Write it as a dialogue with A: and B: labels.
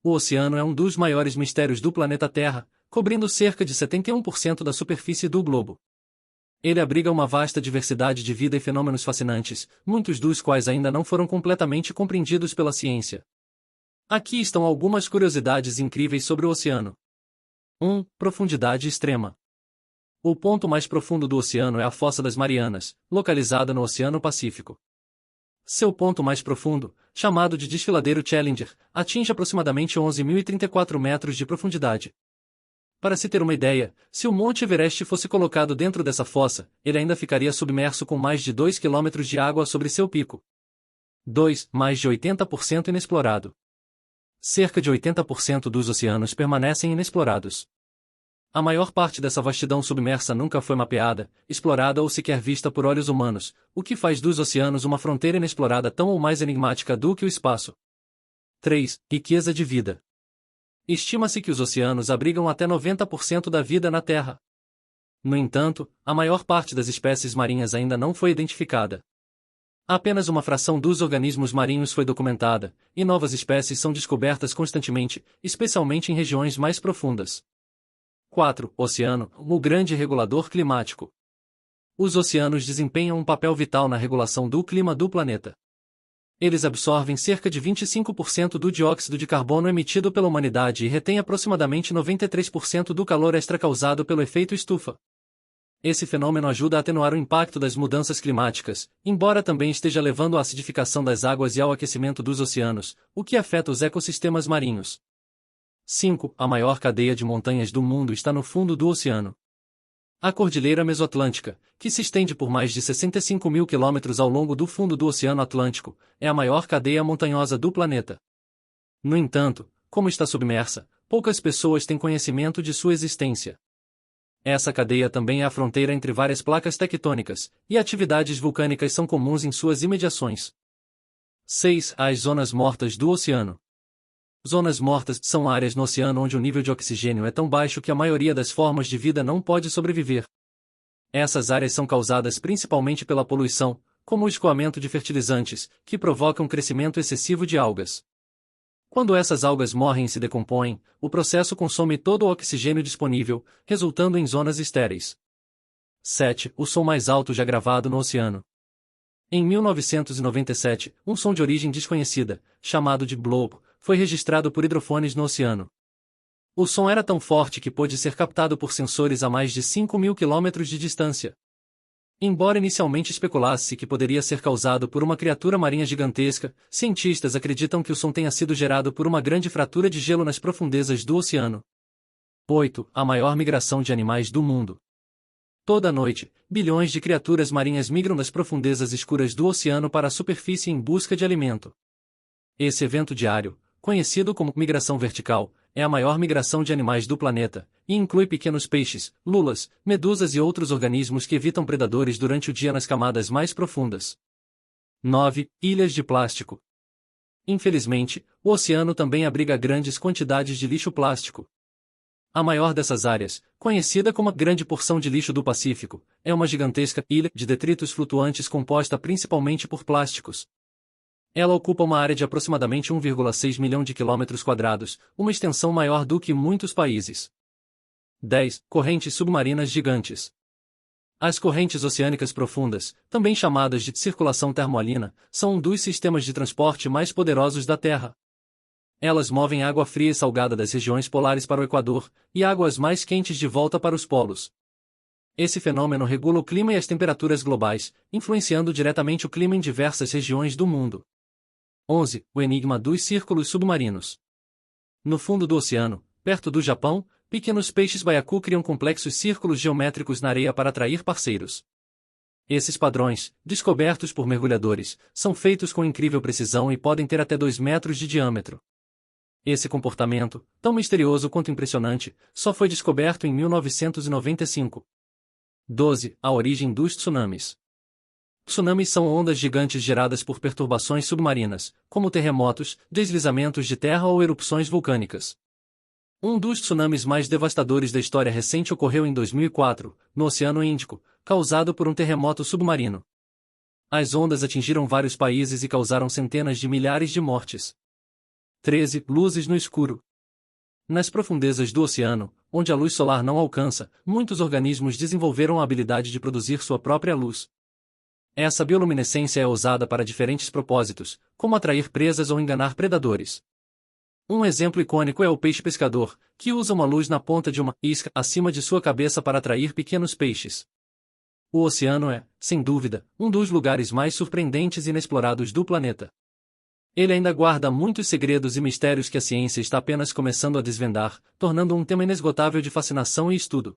A: O oceano é um dos maiores mistérios do planeta Terra, cobrindo cerca de 71% da superfície do globo. Ele abriga uma vasta diversidade de vida e fenômenos fascinantes, muitos dos quais ainda não foram completamente compreendidos pela ciência. Aqui estão algumas curiosidades incríveis sobre o oceano. 1. Profundidade extrema. O ponto mais profundo do oceano é a Fossa das Marianas, localizada no Oceano Pacífico. Seu ponto mais profundo, chamado de Desfiladeiro Challenger, atinge aproximadamente 11.034 metros de profundidade. Para se ter uma ideia, se o Monte Everest fosse colocado dentro dessa fossa, ele ainda ficaria submerso com mais de 2 km de água sobre seu pico. 2. Mais de 80% inexplorado. Cerca de 80% dos oceanos permanecem inexplorados. A maior parte dessa vastidão submersa nunca foi mapeada, explorada ou sequer vista por olhos humanos, o que faz dos oceanos uma fronteira inexplorada tão ou mais enigmática do que o espaço. 3. Riqueza de vida. Estima-se que os oceanos abrigam até 90% da vida na Terra. No entanto, a maior parte das espécies marinhas ainda não foi identificada. Apenas uma fração dos organismos marinhos foi documentada, e novas espécies são descobertas constantemente, especialmente em regiões mais profundas. 4. Oceano, o grande regulador climático. Os oceanos desempenham um papel vital na regulação do clima do planeta. Eles absorvem cerca de 25% do dióxido de carbono emitido pela humanidade e retêm aproximadamente 93% do calor extra causado pelo efeito estufa. Esse fenômeno ajuda a atenuar o impacto das mudanças climáticas, embora também esteja levando à acidificação das águas e ao aquecimento dos oceanos, o que afeta os ecossistemas marinhos. 5. A maior cadeia de montanhas do mundo está no fundo do oceano. A Cordilheira Mesoatlântica, que se estende por mais de 65.000 quilômetros ao longo do fundo do Oceano Atlântico, é a maior cadeia montanhosa do planeta. No entanto, como está submersa, poucas pessoas têm conhecimento de sua existência. Essa cadeia também é a fronteira entre várias placas tectônicas, e atividades vulcânicas são comuns em suas imediações. 6. As zonas mortas do oceano. Zonas mortas são áreas no oceano onde o nível de oxigênio é tão baixo que a maioria das formas de vida não pode sobreviver. Essas áreas são causadas principalmente pela poluição, como o escoamento de fertilizantes, que provocam crescimento excessivo de algas. Quando essas algas morrem e se decompõem, o processo consome todo o oxigênio disponível, resultando em zonas estéreis. 7. O som mais alto já gravado no oceano. Em 1997, um som de origem desconhecida, chamado de bloop, foi registrado por hidrofones no oceano. O som era tão forte que pôde ser captado por sensores a mais de 5.000 quilômetros de distância. Embora inicialmente especulasse que poderia ser causado por uma criatura marinha gigantesca, cientistas acreditam que o som tenha sido gerado por uma grande fratura de gelo nas profundezas do oceano. 8. A maior migração de animais do mundo. Toda noite, bilhões de criaturas marinhas migram das profundezas escuras do oceano para a superfície em busca de alimento. Esse evento diário, conhecido como migração vertical, é a maior migração de animais do planeta, e inclui pequenos peixes, lulas, medusas e outros organismos que evitam predadores durante o dia nas camadas mais profundas. 9. Ilhas de plástico. Infelizmente, o oceano também abriga grandes quantidades de lixo plástico. A maior dessas áreas, conhecida como a Grande Porção de Lixo do Pacífico, é uma gigantesca ilha de detritos flutuantes composta principalmente por plásticos. Ela ocupa uma área de aproximadamente 1,6 milhão de quilômetros quadrados, uma extensão maior do que muitos países. 10. Correntes submarinas gigantes. As correntes oceânicas profundas, também chamadas de circulação termoalina, são um dos sistemas de transporte mais poderosos da Terra. Elas movem água fria e salgada das regiões polares para o Equador, e águas mais quentes de volta para os polos. Esse fenômeno regula o clima e as temperaturas globais, influenciando diretamente o clima em diversas regiões do mundo. 11. O enigma dos círculos submarinos. No fundo do oceano, perto do Japão, pequenos peixes baiacu criam complexos círculos geométricos na areia para atrair parceiros. Esses padrões, descobertos por mergulhadores, são feitos com incrível precisão e podem ter até 2 metros de diâmetro. Esse comportamento, tão misterioso quanto impressionante, só foi descoberto em 1995. 12. A origem dos tsunamis. Tsunamis são ondas gigantes geradas por perturbações submarinas, como terremotos, deslizamentos de terra ou erupções vulcânicas. Um dos tsunamis mais devastadores da história recente ocorreu em 2004, no Oceano Índico, causado por um terremoto submarino. As ondas atingiram vários países e causaram centenas de milhares de mortes. 13. Luzes no escuro. Nas profundezas do oceano, onde a luz solar não alcança, muitos organismos desenvolveram a habilidade de produzir sua própria luz. Essa bioluminescência é usada para diferentes propósitos, como atrair presas ou enganar predadores. Um exemplo icônico é o peixe pescador, que usa uma luz na ponta de uma isca acima de sua cabeça para atrair pequenos peixes. O oceano é, sem dúvida, um dos lugares mais surpreendentes e inexplorados do planeta. Ele ainda guarda muitos segredos e mistérios que a ciência está apenas começando a desvendar, tornando um tema inesgotável de fascinação e estudo.